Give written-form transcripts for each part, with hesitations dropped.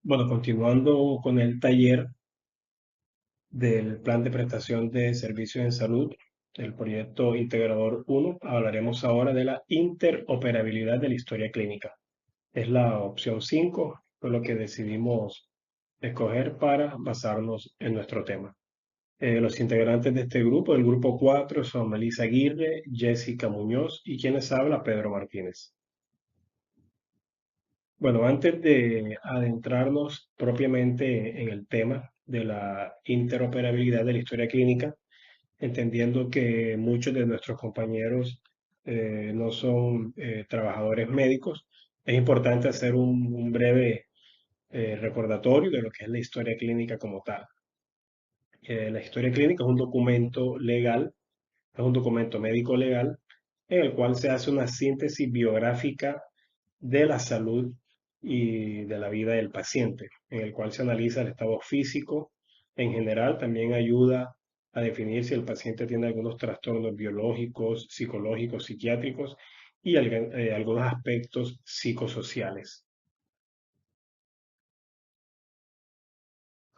Bueno, continuando con el taller del plan de prestación de servicios en salud, el proyecto Integrador 1, hablaremos ahora de la interoperabilidad de la historia clínica. Es la opción 5, fue lo que decidimos escoger para basarnos en nuestro tema. Los integrantes de este grupo, el grupo 4, son Melissa Aguirre, Jessica Muñoz y quienes habla, Pedro Martínez. Bueno, antes de adentrarnos propiamente en el tema de la interoperabilidad de la historia clínica, entendiendo que muchos de nuestros compañeros no son trabajadores médicos, es importante hacer un breve recordatorio de lo que es la historia clínica como tal. La historia clínica es un documento legal, es un documento médico legal en el cual se hace una síntesis biográfica de la salud y de la vida del paciente, en el cual se analiza el estado físico en general, también ayuda a definir si el paciente tiene algunos trastornos biológicos, psicológicos, psiquiátricos y algunos aspectos psicosociales.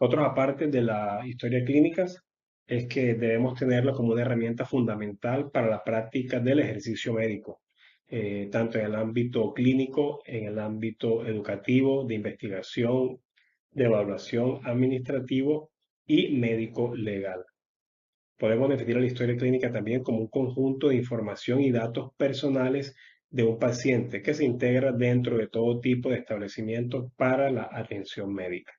Otros aparte de la historia clínica es que debemos tenerla como una herramienta fundamental para la práctica del ejercicio médico, tanto en el ámbito clínico, en el ámbito educativo, de investigación, de evaluación administrativo y médico legal. Podemos definir la historia clínica también como un conjunto de información y datos personales de un paciente que se integra dentro de todo tipo de establecimientos para la atención médica.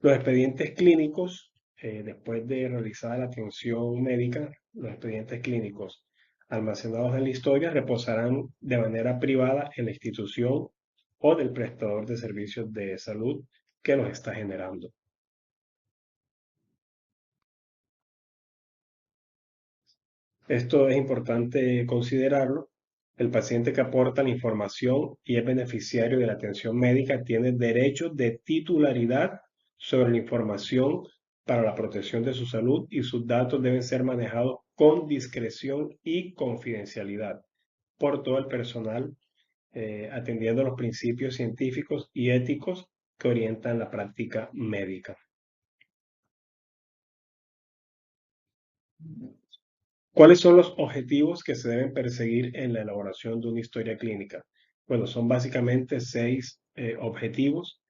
Los expedientes clínicos, después de realizada la atención médica, los expedientes clínicos almacenados en la historia reposarán de manera privada en la institución o del prestador de servicios de salud que los está generando. Esto es importante considerarlo. El paciente que aporta la información y es beneficiario de la atención médica tiene derecho de titularidad sobre la información para la protección de su salud y sus datos deben ser manejados con discreción y confidencialidad por todo el personal, atendiendo los principios científicos y éticos que orientan la práctica médica. ¿Cuáles son los objetivos que se deben perseguir en la elaboración de una historia clínica? Bueno, son básicamente seis objetivos.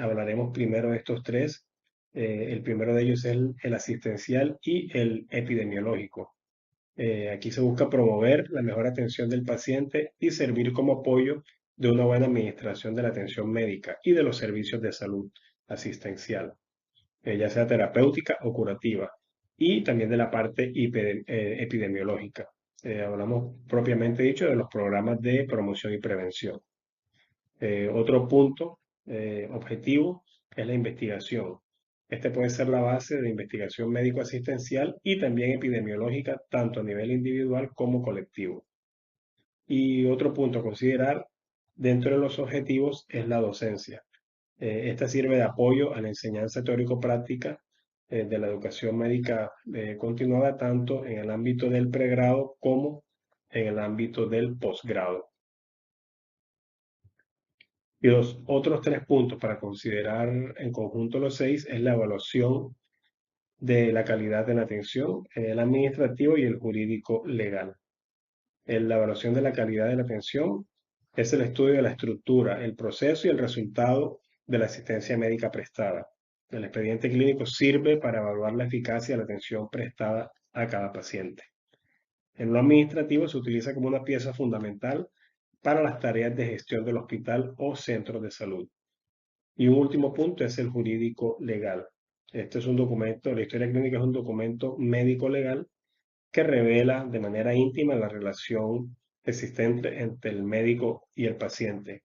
Hablaremos primero de estos tres. El primero de ellos es el asistencial y el epidemiológico. Aquí se busca promover la mejor atención del paciente y servir como apoyo de una buena administración de la atención médica y de los servicios de salud asistencial, ya sea terapéutica o curativa, y también de la parte epidemiológica. Hablamos propiamente dicho de los programas de promoción y prevención. Otro punto objetivo es la investigación. Este puede ser la base de investigación médico-asistencial y también epidemiológica, tanto a nivel individual como colectivo. Y otro punto a considerar dentro de los objetivos es la docencia. Esta sirve de apoyo a la enseñanza teórico-práctica de la educación médica continuada tanto en el ámbito del pregrado como en el ámbito del posgrado. Y los otros tres puntos para considerar en conjunto los seis es la evaluación de la calidad de la atención, el administrativo y el jurídico legal. La evaluación de la calidad de la atención es el estudio de la estructura, el proceso y el resultado de la asistencia médica prestada. El expediente clínico sirve para evaluar la eficacia de la atención prestada a cada paciente. En lo administrativo se utiliza como una pieza fundamental para las tareas de gestión del hospital o centro de salud. Y un último punto es el jurídico legal. Este es un documento, la historia clínica es un documento médico legal que revela de manera íntima la relación existente entre el médico y el paciente.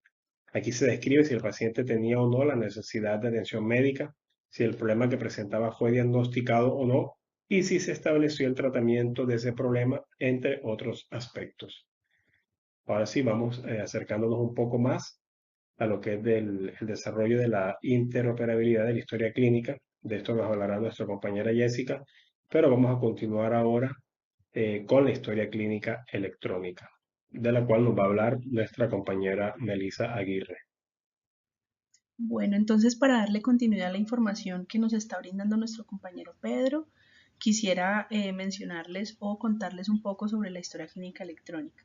Aquí se describe si el paciente tenía o no la necesidad de atención médica, si el problema que presentaba fue diagnosticado o no, y si se estableció el tratamiento de ese problema, entre otros aspectos. Ahora sí, vamos acercándonos un poco más a lo que es el desarrollo de la interoperabilidad de la historia clínica. De esto nos hablará nuestra compañera Jessica, pero vamos a continuar ahora con la historia clínica electrónica, de la cual nos va a hablar nuestra compañera Melissa Aguirre. Bueno, entonces para darle continuidad a la información que nos está brindando nuestro compañero Pedro, quisiera mencionarles o contarles un poco sobre la historia clínica electrónica.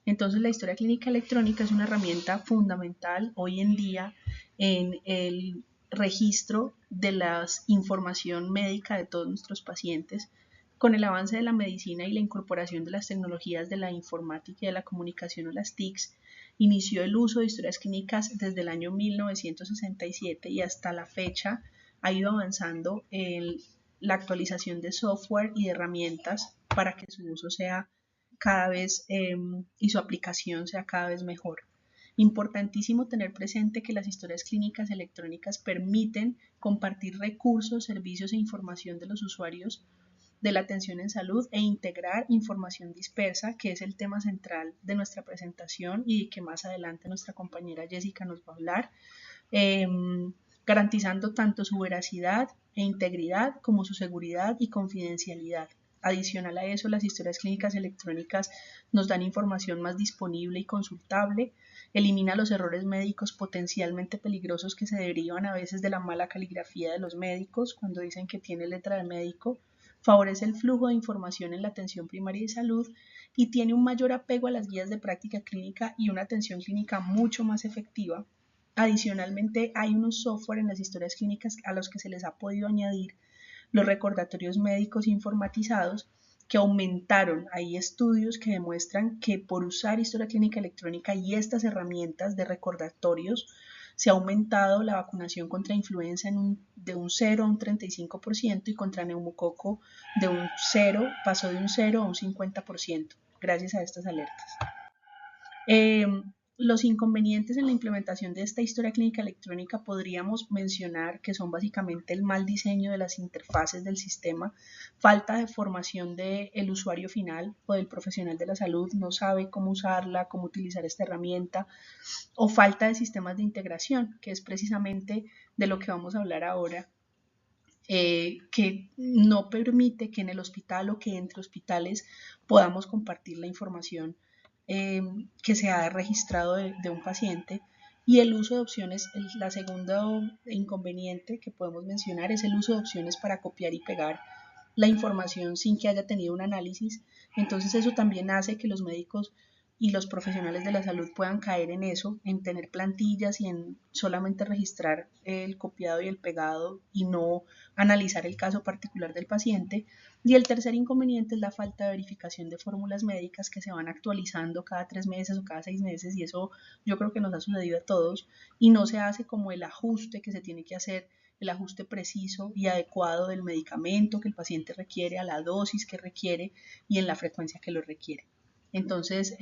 Entonces, la historia clínica electrónica es una herramienta fundamental hoy en día en el registro de la información médica de todos nuestros pacientes. Con el avance de la medicina y la incorporación de las tecnologías de la informática y de la comunicación o las TICs, inició el uso de historias clínicas desde el año 1967 y hasta la fecha ha ido avanzando en la actualización de software y de herramientas para que su uso sea cada vez y su aplicación sea cada vez mejor. Importantísimo tener presente que las historias clínicas electrónicas permiten compartir recursos, servicios e información de los usuarios de la atención en salud e integrar información dispersa, que es el tema central de nuestra presentación y que más adelante nuestra compañera Jessica nos va a hablar, eh, garantizando tanto su veracidad e integridad como su seguridad y confidencialidad. Adicional a eso, las historias clínicas electrónicas nos dan información más disponible y consultable, elimina los errores médicos potencialmente peligrosos que se derivan a veces de la mala caligrafía de los médicos cuando dicen que tiene letra de médico, favorece el flujo de información en la atención primaria de salud y tiene un mayor apego a las guías de práctica clínica y una atención clínica mucho más efectiva. Adicionalmente, hay unos software en las historias clínicas a los que se les ha podido añadir los recordatorios médicos informatizados que aumentaron. Hay estudios que demuestran que por usar historia clínica electrónica y estas herramientas de recordatorios se ha aumentado la vacunación contra influenza de un 0 a un 35% y contra neumococo de un 0, pasó de un 0 a un 50% gracias a estas alertas. Eh, los inconvenientes en la implementación de esta historia clínica electrónica podríamos mencionar que son básicamente el mal diseño de las interfaces del sistema, falta de formación del usuario final o del profesional de la salud, no sabe cómo usarla, cómo utilizar esta herramienta, o falta de sistemas de integración, que es precisamente de lo que vamos a hablar ahora, que no permite que en el hospital o que entre hospitales podamos compartir la información que se ha registrado de un paciente. Y el uso de opciones, la segunda inconveniente que podemos mencionar es el uso de opciones para copiar y pegar la información sin que haya tenido un análisis. Entonces eso también hace que los médicos y los profesionales de la salud puedan caer en eso, en tener plantillas y en solamente registrar el copiado y el pegado y no analizar el caso particular del paciente. Y el tercer inconveniente es la falta de verificación de fórmulas médicas que se van actualizando cada 3 meses o cada 6 meses y eso yo creo que nos ha sucedido a todos y no se hace como el ajuste que se tiene que hacer, el ajuste preciso y adecuado del medicamento que el paciente requiere, a la dosis que requiere y en la frecuencia que lo requiere. Entonces,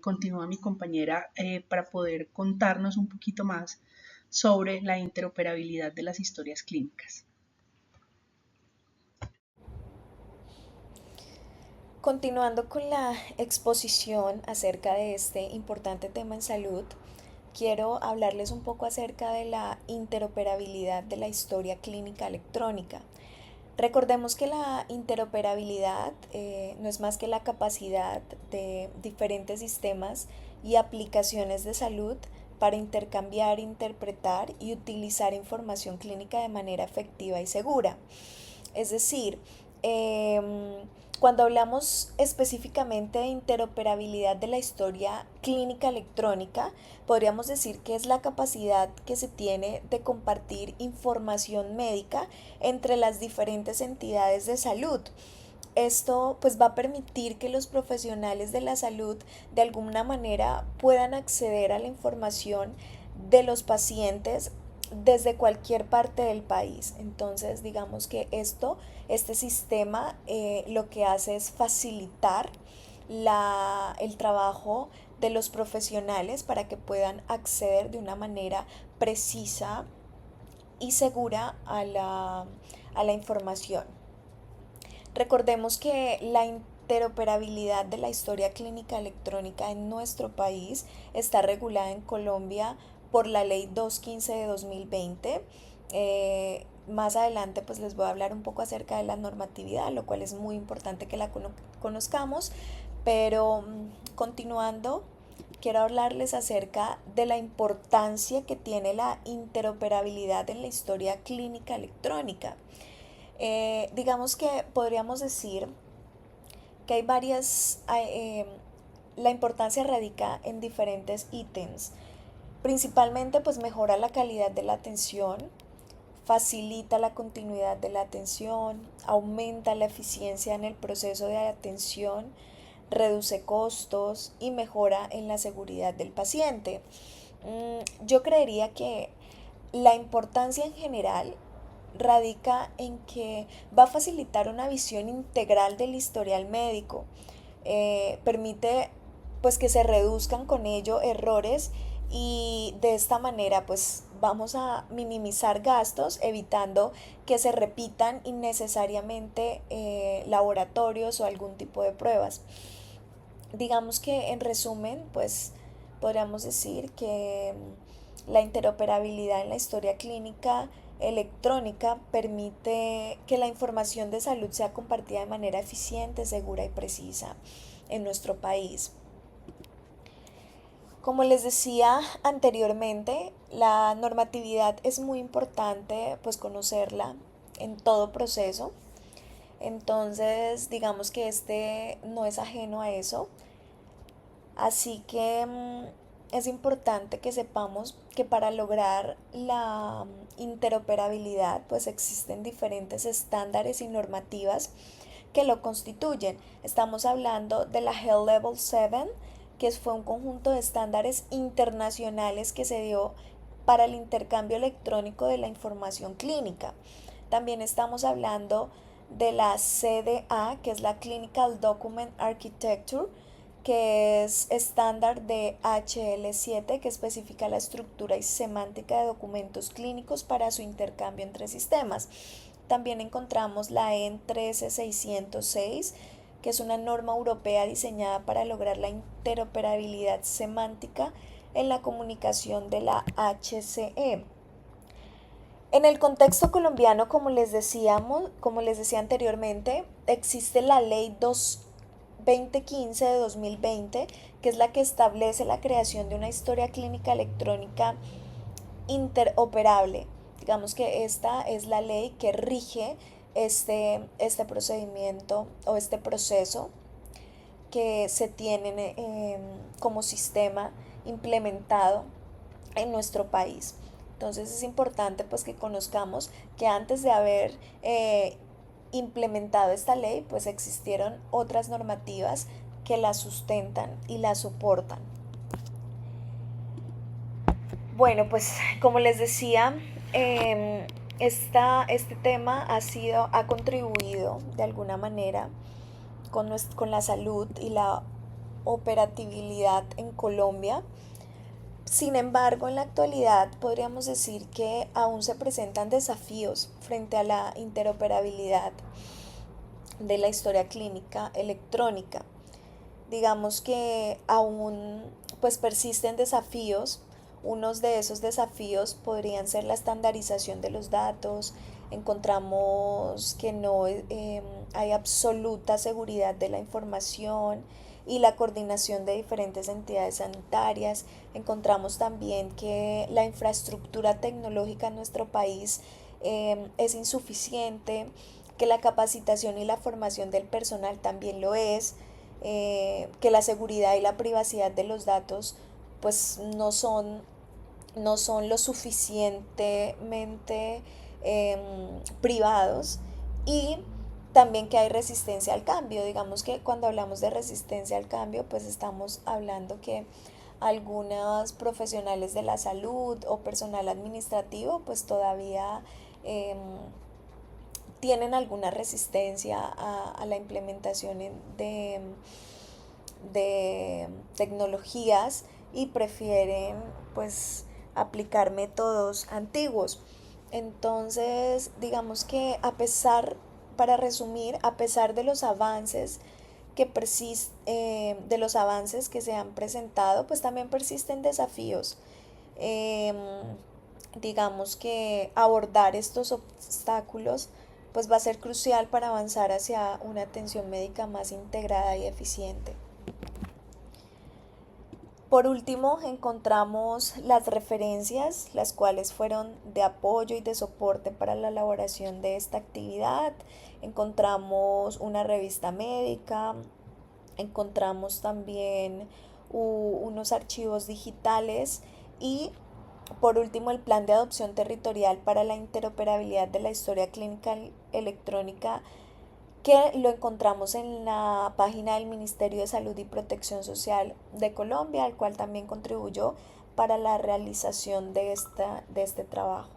continúa mi compañera para poder contarnos un poquito más sobre la interoperabilidad de las historias clínicas. Continuando con la exposición acerca de este importante tema en salud, quiero hablarles un poco acerca de la interoperabilidad de la historia clínica electrónica. Recordemos que la interoperabilidad no es más que la capacidad de diferentes sistemas y aplicaciones de salud para intercambiar, interpretar y utilizar información clínica de manera efectiva y segura. Es decir, cuando hablamos específicamente de interoperabilidad de la historia clínica electrónica, podríamos decir que es la capacidad que se tiene de compartir información médica entre las diferentes entidades de salud. Esto pues va a permitir que los profesionales de la salud de alguna manera puedan acceder a la información de los pacientes desde cualquier parte del país. Entonces, digamos que este sistema lo que hace es facilitar el trabajo de los profesionales para que puedan acceder de una manera precisa y segura a la información. Recordemos que la interoperabilidad de la historia clínica electrónica en nuestro país está regulada en Colombia por la ley 215 de 2020. Más adelante pues les voy a hablar un poco acerca de la normatividad, lo cual es muy importante que la conozcamos, pero continuando, quiero hablarles acerca de la importancia que tiene la interoperabilidad en la historia clínica electrónica. Digamos que podríamos decir que hay la importancia radica en diferentes ítems. Principalmente pues mejora la calidad de la atención, facilita la continuidad de la atención, aumenta la eficiencia en el proceso de atención, reduce costos y mejora en la seguridad del paciente. Yo creería que la importancia en general radica en que va a facilitar una visión integral del historial médico, permite pues que se reduzcan con ello errores y de esta manera pues vamos a minimizar gastos evitando que se repitan innecesariamente laboratorios o algún tipo de pruebas. Digamos que en resumen pues podríamos decir que la interoperabilidad en la historia clínica electrónica permite que la información de salud sea compartida de manera eficiente, segura y precisa en nuestro país. Como les decía anteriormente, la normatividad es muy importante pues conocerla en todo proceso. Entonces, digamos que este no es ajeno a eso. Así que es importante que sepamos que para lograr la interoperabilidad pues existen diferentes estándares y normativas que lo constituyen. Estamos hablando de la Health Level 7, que fue un conjunto de estándares internacionales que se dio para el intercambio electrónico de la información clínica. También estamos hablando de la CDA, que es la Clinical Document Architecture, que es estándar de HL7, que especifica la estructura y semántica de documentos clínicos para su intercambio entre sistemas. También encontramos la EN 13606, que es una norma europea diseñada para lograr la interoperabilidad semántica en la comunicación de la HCE. En el contexto colombiano, como les decía anteriormente, existe la Ley 2015 de 2020, que es la que establece la creación de una historia clínica electrónica interoperable. Digamos que esta es la ley que rige este procedimiento o este proceso que se tiene como sistema implementado en nuestro país. Entonces es importante pues que conozcamos que antes de haber implementado esta ley pues existieron otras normativas que la sustentan y la soportan. Bueno, pues como les decía, este tema ha contribuido de alguna manera con la salud y la operatividad en Colombia. Sin embargo, en la actualidad podríamos decir que aún se presentan desafíos frente a la interoperabilidad de la historia clínica electrónica. Digamos que aún pues persisten desafíos. Unos de esos desafíos podrían ser la estandarización de los datos. Encontramos que no hay absoluta seguridad de la información y la coordinación de diferentes entidades sanitarias. Encontramos también que la infraestructura tecnológica en nuestro país es insuficiente, que la capacitación y la formación del personal también lo es, que la seguridad y la privacidad de los datos pues no son lo suficientemente privados, y también que hay resistencia al cambio. Digamos que cuando hablamos de resistencia al cambio pues estamos hablando que algunos profesionales de la salud o personal administrativo pues todavía tienen alguna resistencia a la implementación de tecnologías y prefieren pues aplicar métodos antiguos. Entonces, digamos que para resumir, a pesar de los avances de los avances que se han presentado, pues también persisten desafíos. Digamos que abordar estos obstáculos pues va a ser crucial para avanzar hacia una atención médica más integrada y eficiente. Por último, encontramos las referencias, las cuales fueron de apoyo y de soporte para la elaboración de esta actividad. Encontramos una revista médica, encontramos también unos archivos digitales y por último el plan de adopción territorial para la interoperabilidad de la historia clínica electrónica, que lo encontramos en la página del Ministerio de Salud y Protección Social de Colombia, al cual también contribuyó para la realización de este trabajo.